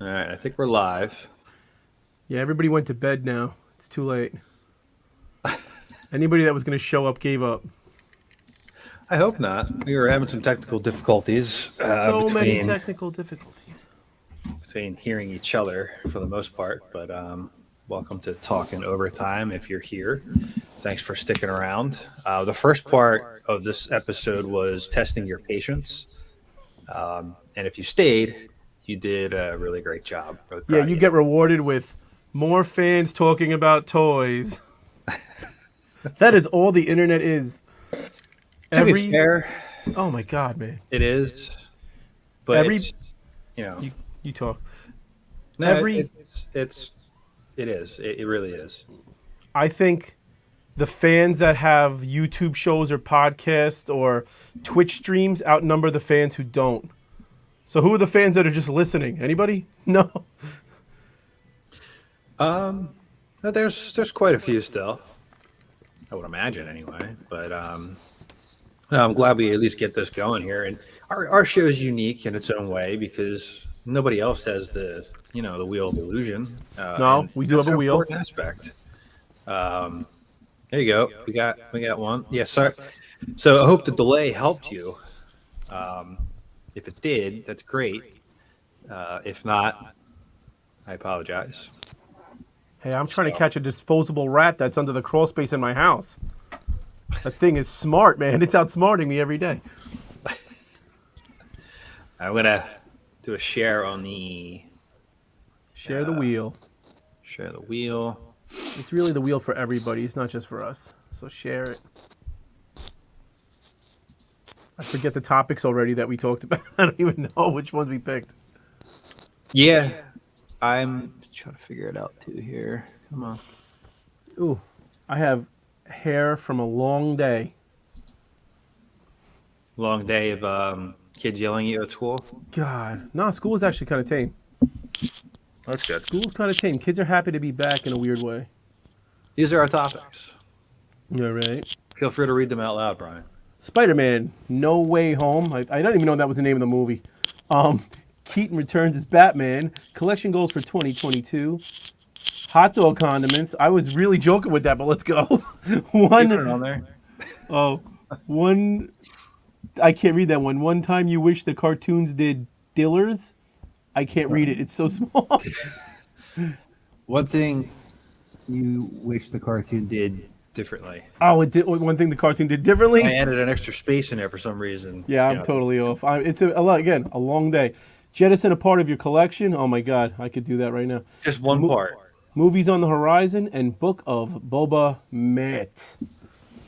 All right, I think we're live. Yeah, everybody went to bed now. It's too late. Anybody that was going to show up gave up. I hope not. We were having some technical difficulties So many technical difficulties. between hearing each other for the most part. But welcome to Talkin Overtime. If you're here, thanks for sticking around. The first part of this episode was testing your patience, and if you stayed, you did a really great job. Really Yeah, proud of you you. get rewarded with more fans talking about toys. That is all the internet is. To be Every fair, Oh my god, man. it is, but Every it's you know you you talk. no, Every it's it is. It really is. I think the fans that have YouTube shows or podcasts or Twitch streams outnumber the fans who don't. So who are the fans that are just listening? Anybody? No. Um, there's quite a few still. I would imagine anyway. But no, I'm glad we at least get this going here. And our show is unique in its own way because nobody else has the wheel of illusion, No, and we do that's have a an wheel. important aspect. Um, there you go. We got one. Yeah, sorry. So I hope the delay helped you. Um, if it did, that's great. If not, I apologize. Hey, I'm trying to So catch a disposable rat that's under the crawl space in my house. That thing is smart, man. It's outsmarting me every day. I'm gonna do a share on the Share the wheel. share the wheel. It's really the wheel for everybody. It's not just for us. So share it. I forget the topics already that we talked about. I don't even know which ones we picked. Yeah, I'm trying to figure it out too here. Come on. Ooh, I have hair from a long day. Long day of kids yelling at you at school. God, no, school is actually kind of tame. That's good. School's kind of tame. Kids are happy to be back in a weird way. These are our topics. All right. Feel free to read them out loud, Brian. Spider-Man, No Way Home. I don't even know that was the name of the movie. Um, Keaton returns as Batman. Collection goals for 2022. Hot dog condiments. I was really joking with that, but let's go. Keeping it one, on there. oh, one. I can't read that one. One time you wish the cartoons did Dillers. I can't read it. It's so small. One thing you wish the cartoon did differently. Oh, it did one thing the cartoon did I differently. added an extra space in there for some reason. Yeah, I'm totally off. It's a lot again. A long day. Jettison a part of your collection. Oh my God, I could do that right now. Just one Mo- part. Movies on the Horizon and Book of Boba Met.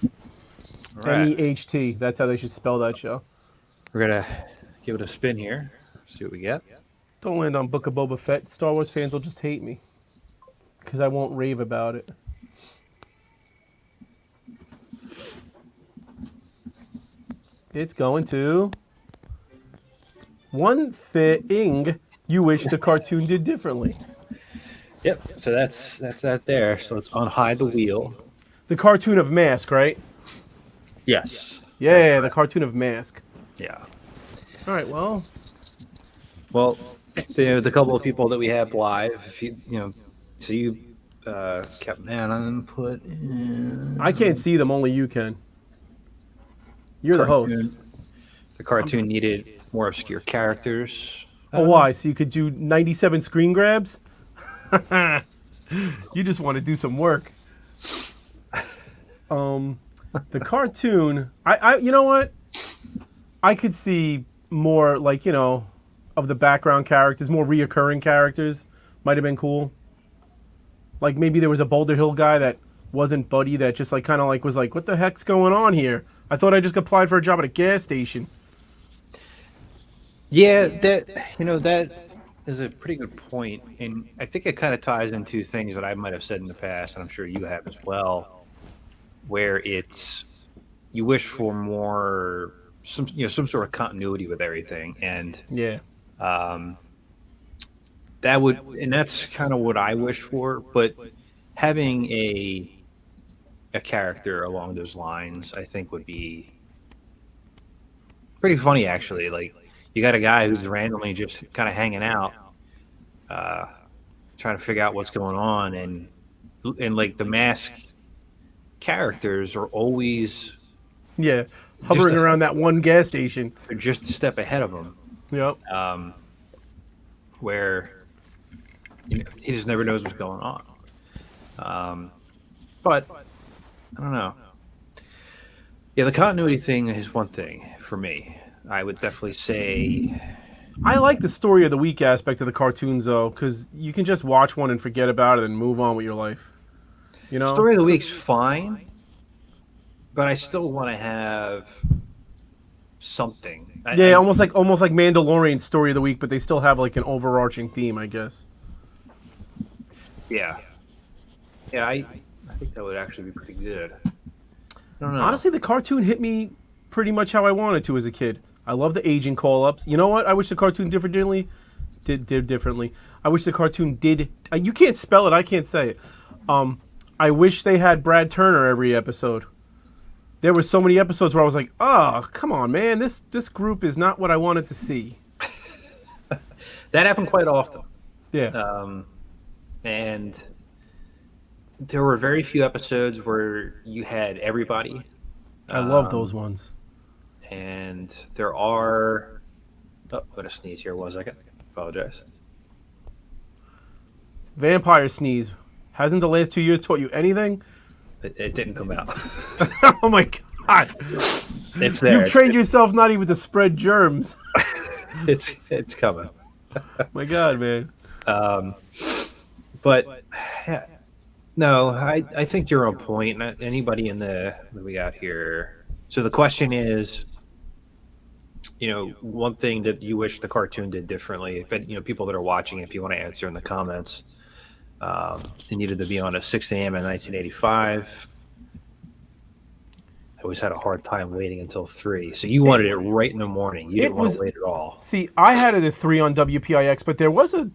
All right. MEHT. That's how they should spell that show. We're gonna give it a spin here. See what we get. Don't land on Book of Boba Fett. Star Wars fans will just hate me because I won't rave about it. It's going to one thing you wish the cartoon did differently. Yep. So that's that there. So let's unhide the wheel. The cartoon of Mask, right? Yes. Yeah, the cartoon of Mask. Yeah. All right, well, Well, the couple of people that we have live, if so you kept man on put in I can't see them. Only you can. You're the host. The cartoon needed more obscure characters. Oh, why? So you could do 97 screen grabs? You just want to do some work. The cartoon, you know what? I could see more like, of the background characters, more reoccurring characters might have been cool. Like maybe there was a Boulder Hill guy that wasn't Buddy that just like kind of like was like, what the heck's going on here? I thought I just applied for a job at a gas station. Yeah, that is a pretty good point, and I think it kind of ties into things that I might have said in the past, and I'm sure you have as well, where it's you wish for more some sort of continuity with everything, and Yeah. um, that's kind of what I wish for, but having a character along those lines, I think would be pretty funny actually. Like you got a guy who's randomly just kind of hanging out, trying to figure out what's going on, and like the mask characters are always Yeah, hovering just around that one gas station. just a step ahead of him, Yep. where he just never knows what's going on. But I don't know. Yeah, the continuity thing is one thing for me. I would definitely say, I like the story of the week aspect of the cartoons though, because you can just watch one and forget about it and move on with your life. You know, story of the week's fine, but I still want to have something. Yeah, almost like Mandalorian story of the week, but they still have like an overarching theme, I guess. Yeah. Yeah, I think that would actually be pretty good. I don't know. Honestly, the cartoon hit me pretty much how I wanted to as a kid. I love the aging call-ups. You know what? I wish the cartoon did differently. I wish the cartoon did. You can't spell it. I can't say it. I wish they had Brad Turner every episode. There were so many episodes where I was like, "Oh, come on, man! This group is not what I wanted to see." That happened quite often. Yeah. And there were very few episodes where you had everybody. I love those ones. And there are... Oh, what a sneeze here. 1 second. Apologize. Vampire sneeze. Hasn't the last 2 years taught you anything? It didn't come out. Oh my god. It's there. You've trained yourself not even to spread germs. It's coming. My god, man. But yeah, no, I think you're on point. Not anybody in the what we got here. So the question is, one thing that you wish the cartoon did differently. If people that are watching, if you want to answer in the comments, it needed to be on at 6 a.m. in 1985. I always had a hard time waiting until 3. So you wanted it right in the morning. You didn't want to wait at all. See, I had it at 3 on WPIX, but there was a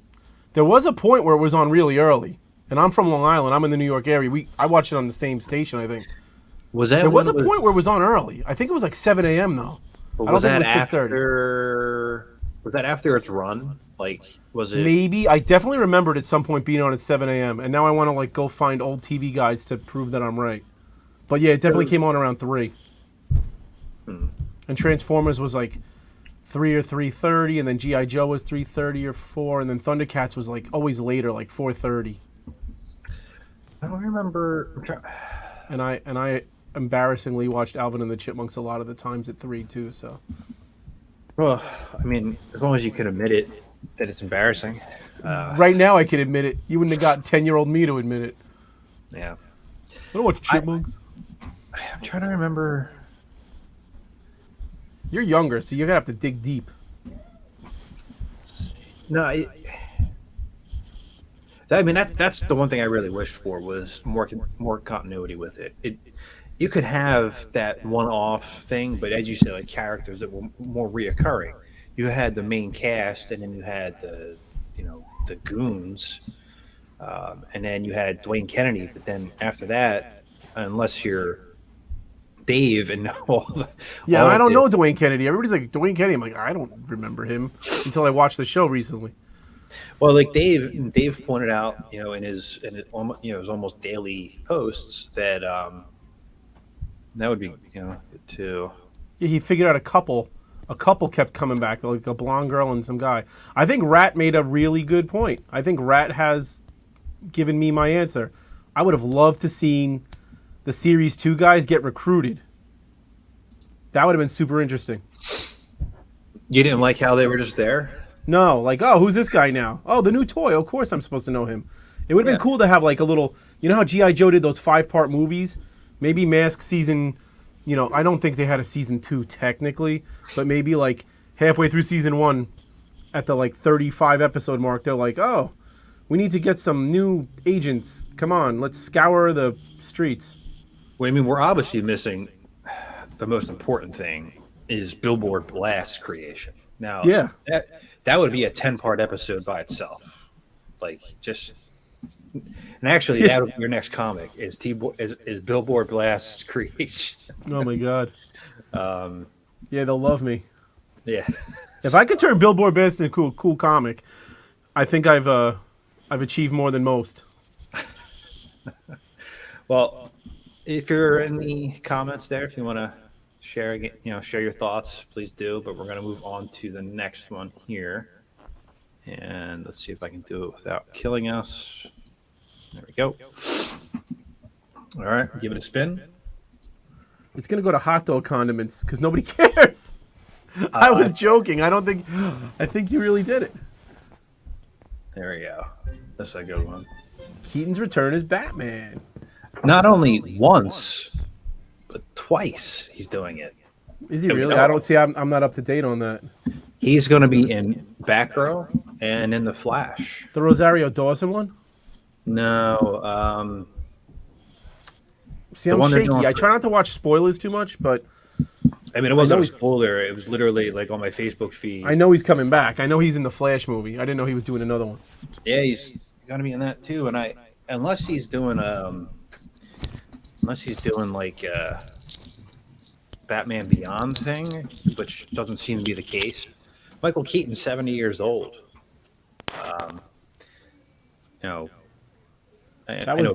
point where it was on really early. And I'm from Long Island. I'm in the New York area. I watched it on the same station, I think. There was a point where it was on early. I think it was like 7 a.m. though. But I don't think that it was 6:30. Was that after its run? Like, was it? Maybe. I definitely remembered at some point being on at 7 a.m. And now I want to go find old TV guides to prove that I'm right. But yeah, it definitely came on around 3. And Transformers was like 3 or 3:30, and then G.I. Joe was 3:30 or 4, and then Thundercats was like always later, like 4:30. I don't remember. And I embarrassingly watched Alvin and the Chipmunks a lot of the times at 3 too. So. Well, I mean, as long as you can admit it, that it's embarrassing. Right now, I can admit it. You wouldn't have got 10-year-old me to admit it. Yeah. I don't watch Chipmunks. I'm trying to remember. You're younger, so you're gonna have to dig deep. No, I mean that's the one thing I really wished for was more continuity with it. You could have that one-off thing, but as you said, like characters that were more reoccurring. You had the main cast, and then you had the goons, and then you had Dwayne Kennedy. But then after that, unless you're Dave and all the... Yeah, I don't know Dwayne Kennedy. Everybody's like, Dwayne Kennedy. I'm like, I don't remember him until I watched the show recently. Well, like Dave pointed out, in his almost daily posts that that would be good too. Yeah, he figured out a couple. A couple kept coming back, like a blonde girl and some guy. I think Rat made a really good point. I think Rat has given me my answer. I would have loved to seen the Series 2 guys get recruited. That would have been super interesting. You didn't like how they were just there? No, like, oh, who's this guy now? Oh, the new toy. Of course I'm supposed to know him. It would have been cool to have like a little... You know how G.I. Joe did those 5-part movies? Maybe Mask season... I don't think they had a season 2 technically, but maybe like halfway through season 1 at the like 35 episode mark, they're like, oh, we need to get some new agents. Come on, let's scour the streets. Well, I mean, we're obviously missing the most important thing is Billboard Blast's creation. Now, yeah, that would be a 10-part episode by itself. Like, just... And actually, that would be your next comic is Billboard Blast's creation. Oh, my God. Yeah, they'll love me. Yeah. If I could turn Billboard Blast into a cool comic, I think I've achieved more than most. Well, if you're in the comments there, if you want to share, share your thoughts, please do. But we're going to move on to the next one here, and let's see if I can do it without killing us. There we go. All right, give it a spin. It's gonna go to hot dog condiments because nobody cares. I was joking. I don't think. I think you really did it. There we go. That's a good one. Keaton's return as Batman. Not only once, but twice he's doing it. Is he really? I don't see. I'm not up to date on that. He's going to be in Batgirl and in The Flash. The Rosario Dawson one? No. See, I'm shaky. I try not to watch spoilers too much, but I mean, it wasn't a spoiler. It was literally like on my Facebook feed. I know he's coming back. I know he's in the Flash movie. I didn't know he was doing another one. Yeah, he's going to be in that too. And unless he's doing like Batman Beyond thing, which doesn't seem to be the case. Michael Keaton's 70 years old. I know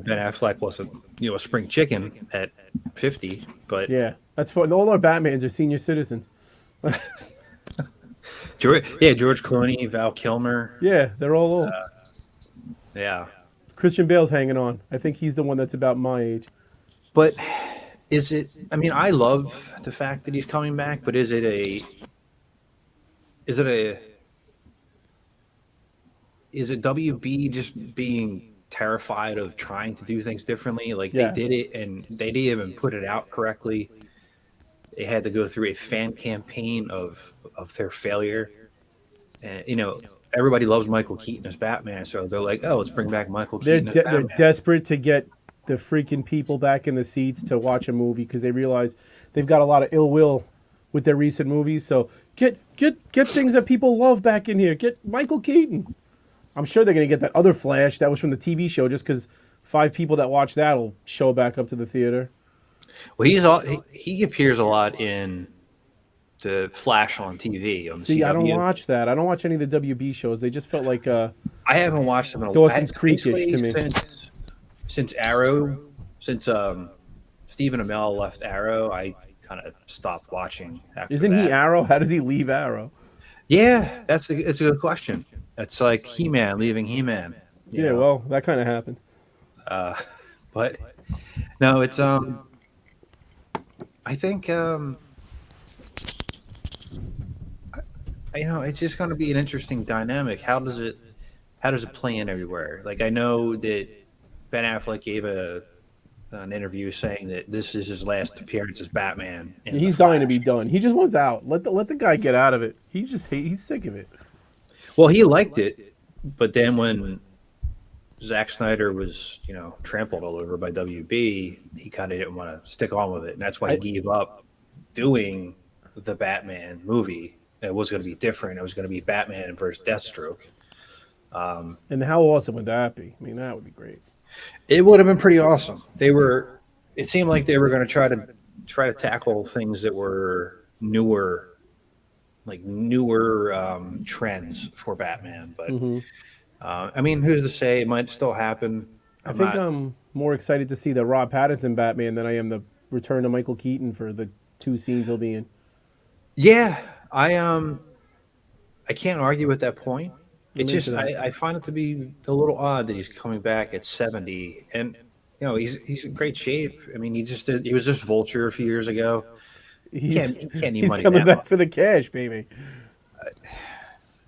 Ben Affleck wasn't, a spring chicken at 50, but yeah, that's what all our Batmans are senior citizens. George Clooney, Val Kilmer. Yeah, they're all old. Yeah. Christian Bale's hanging on. I think he's the one that's about my age. But is it? I mean, I love the fact that he's coming back, but is it WB just being terrified of trying to do things differently? Like they did it and they didn't even put it out correctly. They had to go through a fan campaign of their failure. And everybody loves Michael Keaton as Batman, so they're like, oh, let's bring back Michael Keaton as Batman. They're desperate to get the freaking people back in the seats to watch a movie because they realize they've got a lot of ill will with their recent movies. So get things that people love back in here. Get Michael Keaton. I'm sure they're going to get that other Flash that was from the TV show just because 5 people that watch that will show back up to the theater. Well, he appears a lot in the Flash on TV. On See, CW. I don't watch that. I don't watch any of the WB shows. They just felt like I haven't watched them in a Dawson's Creek-ish to me. Since Arrow, since Stephen Amell left Arrow, I kind of stopped watching. Isn't he Arrow? How does he leave Arrow? Yeah, it's a good question. It's like He-Man leaving He-Man. Yeah, well, that kind of happened. But no, it's I think it's just going to be an interesting dynamic. How does it play in everywhere? Like I know that Ben Affleck gave an interview saying that this is his last appearance as Batman. He's dying to be done. He just wants out. Let the guy get out of it. He's sick of it. Well, he liked it, but then when Zack Snyder was, trampled all over by WB, he kind of didn't want to stick on with it, and that's why he gave up doing the Batman movie. It was going to be different. It was going to be Batman versus Deathstroke. And how awesome would that be? I mean, that would be great. It would have been pretty awesome. It seemed like they were going to try to tackle things that were newer trends for Batman. But I mean, who's to say? It might still happen. I'm more excited to see the Rob Pattinson Batman than I am the return of Michael Keaton for the 2 scenes he'll be in. Yeah, I can't argue with that point. It's just I find it to be a little odd that he's coming back at 70, and he's in great shape. I mean, he was just Vulture a few years ago. He's coming back for the cash, baby.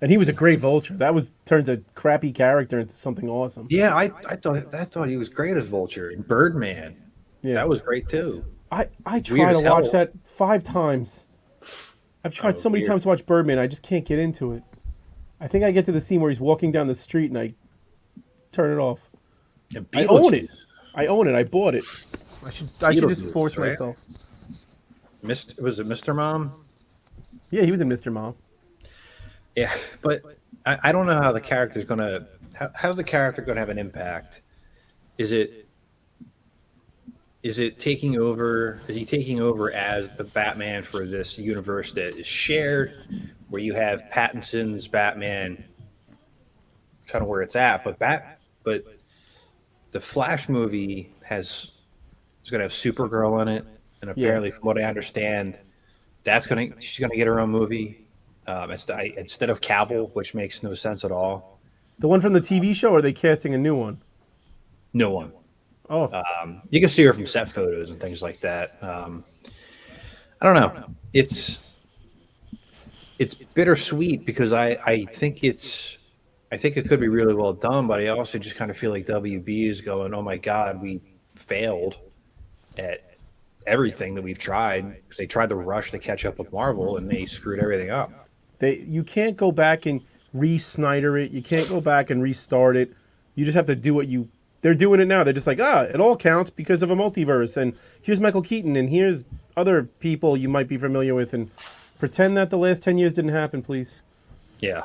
And he was a great Vulture. That turns a crappy character into something awesome. Yeah, I thought he was great as Vulture. And Birdman, that was great too. I tried to watch that 5 times. I've tried so many times to watch Birdman. I just can't get into it. I think I get to the scene where he's walking down the street and I turn it off. I own it. I bought it. I should just force myself. Was it Mr. Mom? Yeah, he was in Mr. Mom. Yeah, but I don't know how the character's going to... How's the character going to have an impact? Is it taking over? Is he taking over as the Batman for this universe that is shared, where you have Pattinson's Batman kind of where it's at. But the Flash movie is going to have Supergirl in it, and apparently, from what I understand, she's gonna get her own movie instead of Cavill, which makes no sense at all. The one from the TV show, or are they casting a new one? No one. Oh, You can see her from set photos and things like that. I don't know. It's bittersweet because I think it could be really well done, but I also just kind of feel like WB is going, oh my God, we failed at everything that we've tried because they tried to rush to catch up with Marvel and they screwed everything up. you can't go back and re-Snyder it. You can't go back and restart it. You just have to do they're doing it now. They're just like, it all counts because of a multiverse. And here's Michael Keaton, and here's other people you might be familiar with, and pretend that the last 10 years didn't happen, please. Yeah.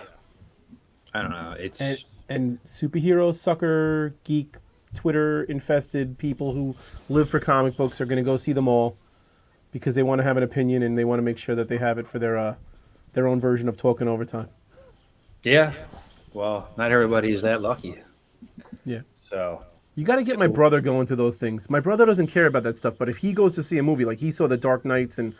I don't know. It's and superhero sucker geek Twitter infested people who live for comic books are going to go see them all because they want to have an opinion and they want to make sure that they have it for their own version of Talkin' Overtime. Yeah. Well, not everybody is that lucky. Yeah. So you got to get my brother going to those things. My brother doesn't care about that stuff, but if he goes to see a movie, like he saw the Dark Knights and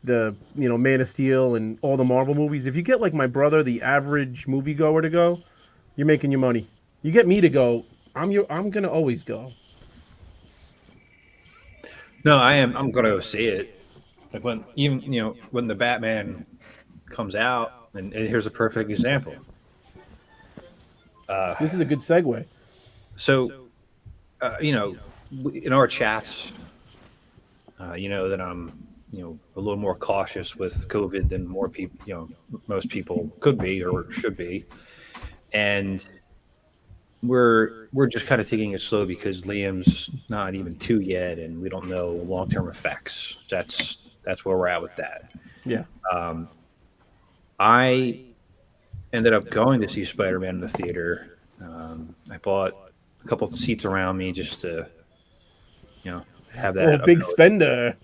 the Man of Steel and all the Marvel movies, if you get like my brother, the average moviegoer, to go, you're making your money. You get me to go, I'm gonna always go. no, I'm gonna go see it. Like when the Batman comes out, and here's a perfect example. This is a good segue. So, in our chats, that I'm, a little more cautious with COVID than more people, most people could be or should be, and we're just kind of taking it slow because Liam's not even 2 yet, and we don't know long-term effects. That's where we're at with that. Yeah. I ended up going to see Spider-Man in the theater. I bought a couple of seats around me just to, have that. Big spender.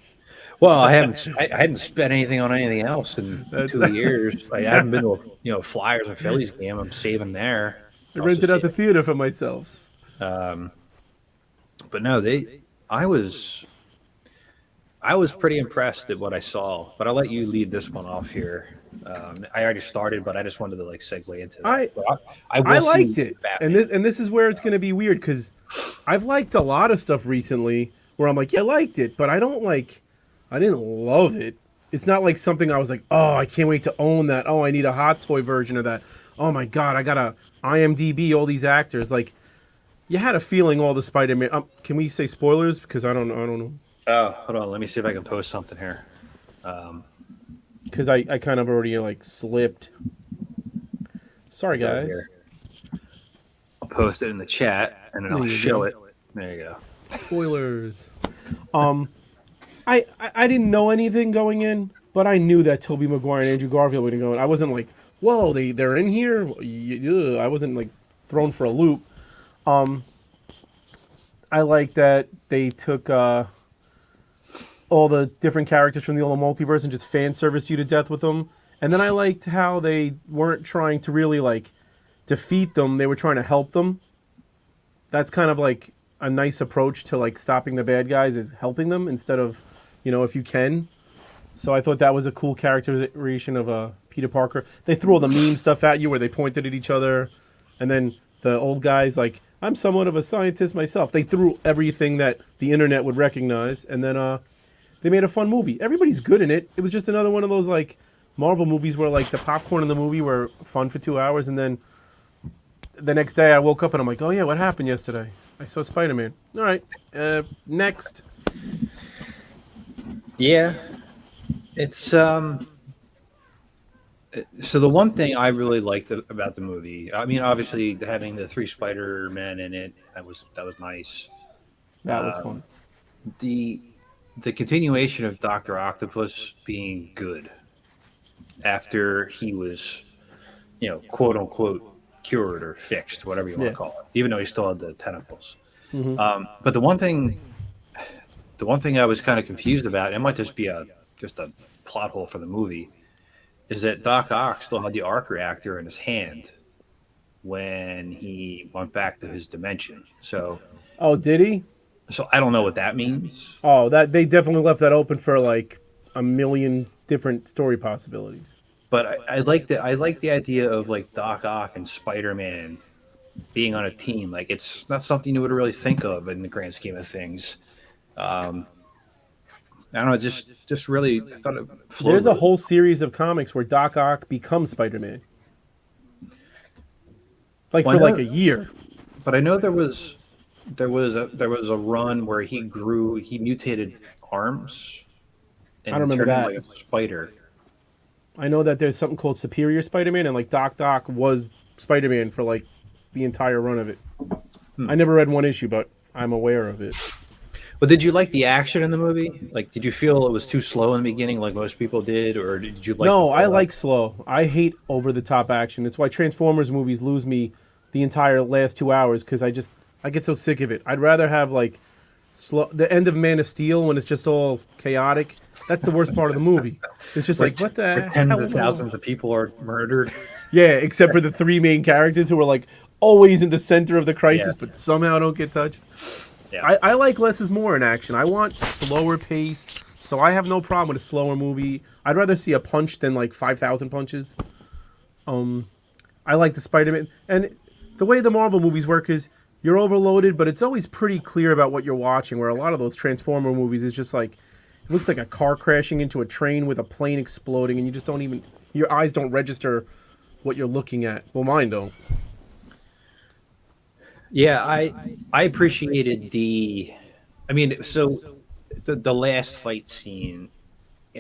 Well, I hadn't spent anything on anything else in 2 years. I haven't been to a Flyers and Phillies game. I'm saving there. I rented out the theater for myself. But no, I was pretty impressed at what I saw. But I'll let you lead this one off here. I already started, but I just wanted to segue into that. I liked it, and this is where it's going to be weird because I've liked a lot of stuff recently where I'm like, yeah, I liked it, but I didn't love it. It's not like something I was like, oh, I can't wait to own that. Oh, I need a hot toy version of that. Oh my God, I gotta IMDb all these actors. Like, you had a feeling all the Spider-Man. Can we say spoilers? Because I don't know. Oh, hold on. Let me see if I can post something here. Because I kind of already slipped. Sorry, guys. I'll post it in the chat and then I'll show it. There you go. Spoilers. I didn't know anything going in, but I knew that Tobey Maguire and Andrew Garfield were going to go in. I wasn't like, whoa, they're in here? I wasn't thrown for a loop. I like that they took all the different characters from the old multiverse and just fan serviced you to death with them. And then I liked how they weren't trying to really defeat them. They were trying to help them. That's kind of a nice approach to stopping the bad guys, is helping them instead of, if you can. So I thought that was a cool characterization of Peter Parker. They threw all the meme stuff at you where they pointed at each other. And then the old guy's I'm somewhat of a scientist myself. They threw everything that the internet would recognize. And then they made a fun movie. Everybody's good in it. It was just another one of those Marvel movies where the popcorn in the movie were fun for 2 hours. And then the next day I woke up and I'm like, oh yeah, what happened yesterday? I saw Spider-Man. All right, next. Yeah, it's so the one thing I really liked about the movie, I mean, obviously having the 3 Spider-Men in it, that was nice. That was fun. The continuation of Dr. Octopus being good after he was, quote unquote, cured or fixed, whatever you want to call it, even though he still had the tentacles. Mm-hmm. But the one thing I was kind of confused about, it might just be just a plot hole for the movie, is that Doc Ock still had the arc reactor in his hand. when he went back to his dimension. Oh, did he? So I don't know what that means. Oh, that they definitely left that open for like a million different story possibilities. But I like the idea of like Doc Ock and Spider-Man being on a team. Like it's not something you would really think of in the grand scheme of things. Um, I don't know, just really I thought it flowed There's a really. whole series of comics where Doc Ock becomes Spider-Man, like Well, for like a year. I know there was a run where he mutated arms I don't and remember turned into that. like a spider. I know that there's something called Superior Spider-Man, and like Doc Ock was Spider-Man for like the entire run of it. I never read one issue, but I'm aware of it. But did you like the action in the movie? Like, did you feel it was too slow in the beginning, like most people did, or did you like the No, I build-up? like slow. I hate over-the-top action. It's why Transformers movies lose me the entire last 2 hours because I get so sick of it. I'd rather have like slow the end of Man of Steel when it's just all chaotic. That's the worst part of the movie. It's just like what Where the tens hell? of thousands of people are murdered. Yeah, except for the three main characters who are like always in the center of the Yeah, crisis, but somehow don't get touched. yeah. I like less is more in action. I want slower paced, so I have no problem with a slower movie. I'd rather see a punch than like 5,000 punches. I like the Spider-Man, and the way the Marvel movies work is you're overloaded, but it's always pretty clear about what you're watching. Where a lot of those Transformer movies is just like it looks like a car crashing into a train with a plane exploding, and you just don't even your eyes don't register what you're looking at. Well, mine don't. Yeah, I appreciated the. I mean, so the last fight scene,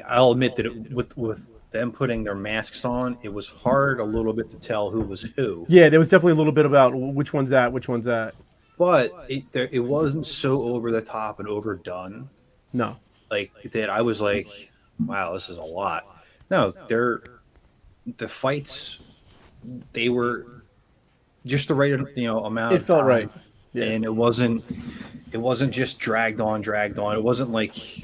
I'll admit that with them putting their masks on, it was hard a little bit to tell who was who. Yeah, there was definitely a little bit about which one's that, which one's that. But it wasn't so over the top and overdone No, like that. I was like, wow, this is a lot. No, the fights they were just the right amount it of felt right. time, Yeah. and it wasn't just dragged on. It wasn't like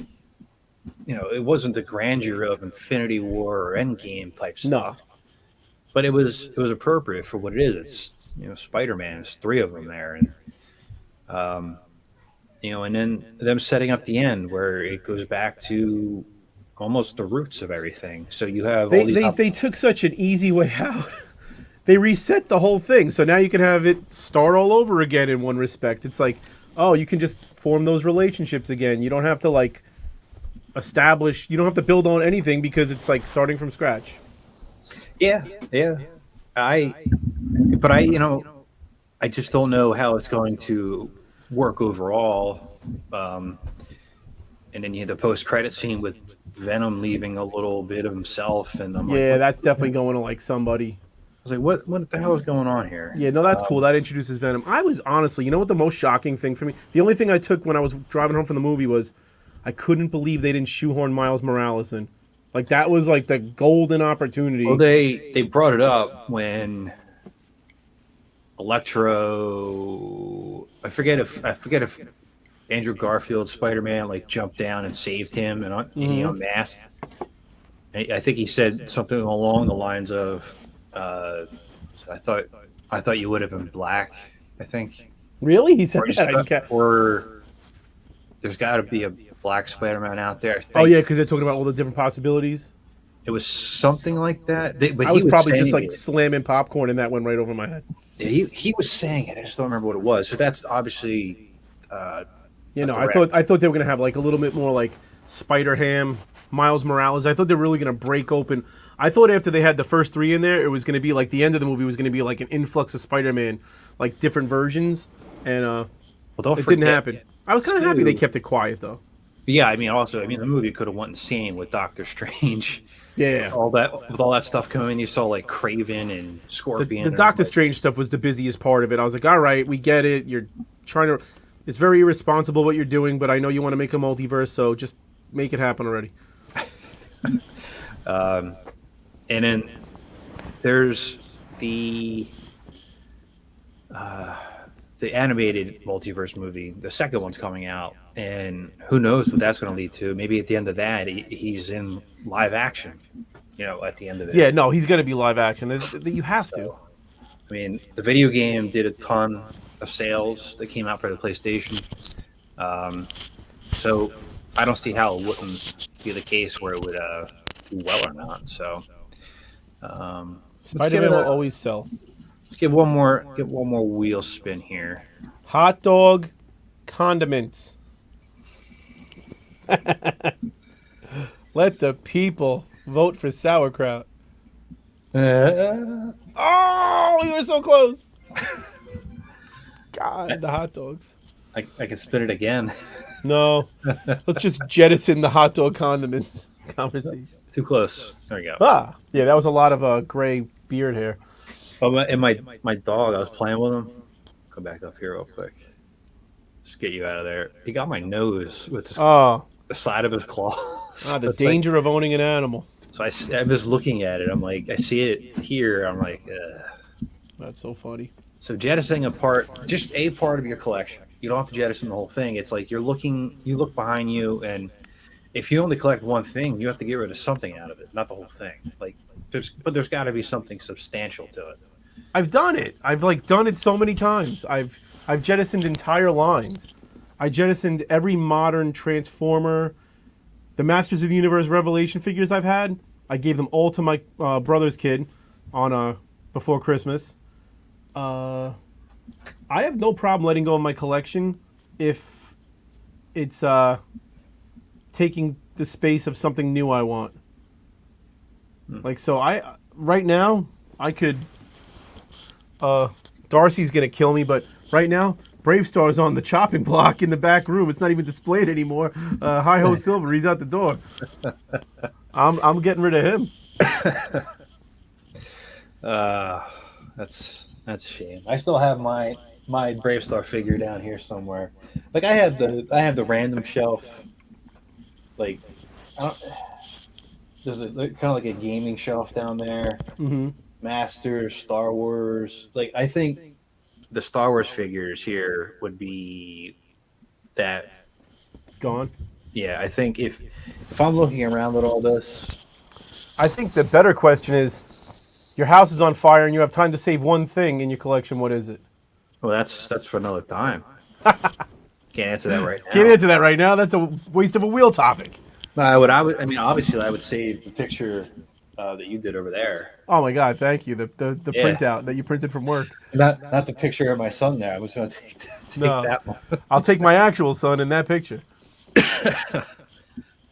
it wasn't the grandeur of Infinity War or Endgame type No. stuff. But it was appropriate for what it is. It's Spider-Man. There's three of them there, and and then them setting up the end where it goes back to almost the roots of everything. So you have all They, these. they they took such an easy way out. They reset the whole thing, so now you can have it start all over again. In one respect, it's like, oh, you can just form those relationships again. You don't have to like establish. You don't have to build on anything because it's like starting from scratch. Yeah, yeah. I, but I just don't know how it's going to work overall. And then you have the post-credit scene with Venom leaving a little bit of himself, and I'm like, Yeah, what? that's definitely going to like somebody. I was like, what the hell is going on here? Yeah, no, that's cool. That introduces Venom. I was honestly, you know what the most shocking thing for me? The only thing I took when I was driving home from the movie was I couldn't believe they didn't shoehorn Miles Morales in. Like that was like the golden opportunity. Well, they brought it up when Electro. I forget if Andrew Garfield's Spider-Man like jumped down and saved him and he unmasked. I think he said something along the lines of, "I thought you would have been black." I think, Really? He said or, that? I didn't or there's got to be a black Spider-Man out there. I Oh think yeah, because they're talking about all the different possibilities. it was something like that. But I he was probably just saying like it. slamming popcorn, and that went right over my head. He was saying it. I just don't remember what it was. So that's obviously You a know, direct. I thought they were gonna have like a little bit more like Spider Ham, Miles Morales. I thought they were really gonna break open. I thought after they had the first three in there, it was gonna be like the end of the movie was gonna be like an influx of Spider Man, like different versions, and Well, don't it forget, didn't happen. I was kind of happy they too. kept it quiet though. Yeah, I mean, also, the movie could have went insane with Doctor Strange. Yeah. All that with all that stuff coming, you saw like Craven and The Scorpion. and, Doctor like, Strange stuff was the busiest part of it. I was like, all right, we get it. You're trying to. It's very irresponsible what you're doing, but I know you want to make a multiverse, so just make it happen already. and then there's the animated multiverse movie. The second one's coming out, and who knows what that's going to lead to? Maybe at the end of that, he's in live action. At the end of it. Yeah, no, he's gonna be live action. You have to. I mean, the video game did a ton of sales that came out for the PlayStation. So I don't see how it wouldn't be the case where it would do well or not. So let's give Spider-Man it will a always sell. let's give one more wheel spin here. Hot dog condiments. Let the people vote for sauerkraut. Oh, you were so close. God, the hot dogs. I can spin it again. No, let's just jettison the hot dog condiments conversation. Too close. There we go. Ah, yeah, that was a lot of gray beard hair. Oh, and my dog, I was playing with him. Go back up here real quick. Just get you out of there. He got my nose with the side of his claws. The danger of owning an animal. So I was looking at it. I'm like, I see it here. I'm like, That's so funny. So jettisoning just a part of your collection. You don't have to jettison the whole thing. It's like you look behind you, and if you only collect one thing, you have to get rid of something out of it, not the whole thing. Like, there's got to be something substantial to it. I've done it. I've done it so many times. I've jettisoned entire lines. I jettisoned every modern Transformer, the Masters of the Universe Revelation figures I've had. I gave them all to my brother's kid on before Christmas. I have no problem letting go of my collection if it's taking the space of something new I want. Like, so right now I could. Darcy's gonna kill me, but right now Brave Star's on the chopping block in the back room. It's not even displayed anymore. Hi ho Silver, he's out the door. I'm getting rid of him. That's a shame. I still have my Brave Star figure down here somewhere. Like, I have the random shelf. Like, there's kind of like a gaming shelf down there. Mm-hmm. Masters, Star Wars. Like, I think the Star Wars figures here would be that Gone. Yeah, I think if I'm looking around at all this, I think the better question is, your house is on fire and you have time to save one thing in your collection. What is it? well, that's for another time. Can't answer that right now. Can't answer that right now. That's a waste of a wheel topic. I mean, obviously, I would save the picture that you did over there. Oh my God! Thank you. The Yeah. printout that you printed from work. Not the picture of my son there. I was going to take No. that one. I'll take my actual son in that picture.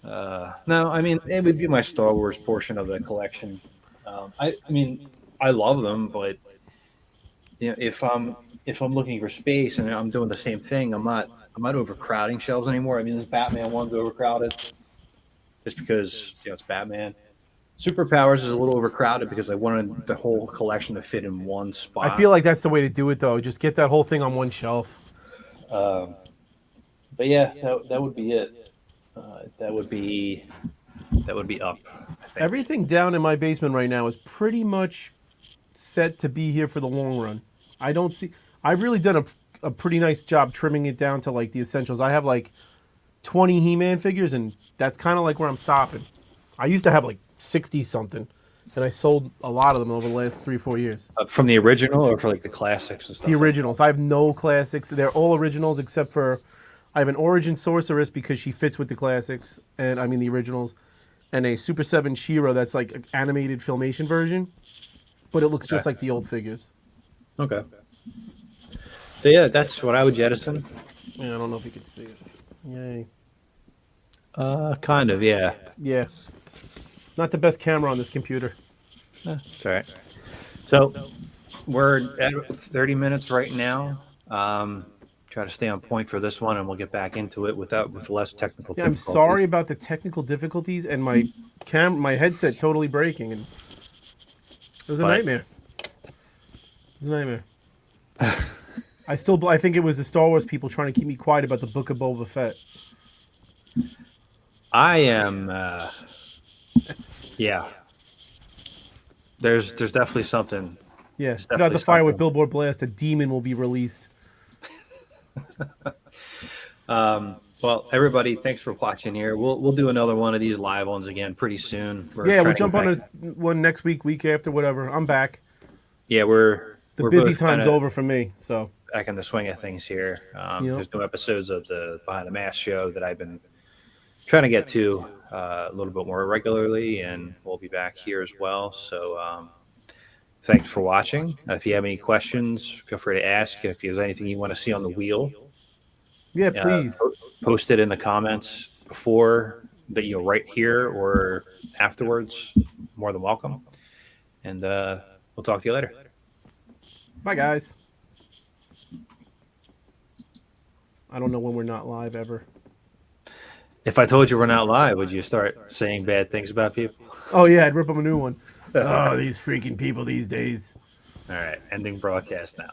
No, I mean, it would be my Star Wars portion of the collection. I mean, I love them, but you know, if I'm looking for space and I'm doing the same thing, I'm not overcrowding shelves anymore. I mean, this Batman one's overcrowded just because it's Batman. Superpowers is a little overcrowded because I wanted the whole collection to fit in one spot. I feel like that's the way to do it, though. Just get that whole thing on one shelf. But yeah, that would be it. That would be up. I think. Everything down in my basement right now is pretty much set to be here for the long run. I've really done a pretty nice job trimming it down to like the essentials. I have like 20 He-Man figures, and that's kind of like where I'm stopping. I used to have like 60 something, and I sold a lot of them over the last 3-4 years. From the original or for like the classics and stuff? The originals. I have no classics. They're all originals except for I have an Origin Sorceress because she fits with the classics, and I mean the originals, and a Super 7 She-Ra that's like an animated filmation version, but it looks just like the old figures. Okay. So yeah, that's what I would jettison. Yeah, I don't know if you could see it. Yay. Kind of, yeah. Yeah. Not the best camera on this computer. That's all right. So we're at 30 minutes right now. Try to stay on point for this one, and we'll get back into it with less technical Yeah, I'm difficulties. sorry about the technical difficulties and my headset totally breaking, and it was a nightmare. It was a nightmare. I think it was the Star Wars people trying to keep me quiet about the Book of Boba Fett. I am, yeah. There's definitely something. Yeah, There's put out definitely the fire with something. Billboard Blast. A demon will be released. Well, everybody, thanks for watching here. We'll do another one of these live ones again pretty soon. Yeah, we'll jump on one next week, week after, whatever. I'm back. Yeah, we're The we're busy both time's kinda over for me. So back in the swing of things here. Yep. There's new episodes of the Behind the Mask show that I've been trying to get to a little bit more regularly, and we'll be back here as well. So thanks for watching. If you have any questions, feel free to ask. If there's anything you want to see on the wheel, yeah, please. post it in the comments before that, right here or afterwards. More than welcome. And we'll talk to you later. Bye, guys. I don't know when we're not live ever. If I told you we're not live, would you start saying bad things about people? Oh yeah, I'd rip them a new one. Oh, these freaking people these days. All right, ending broadcast now.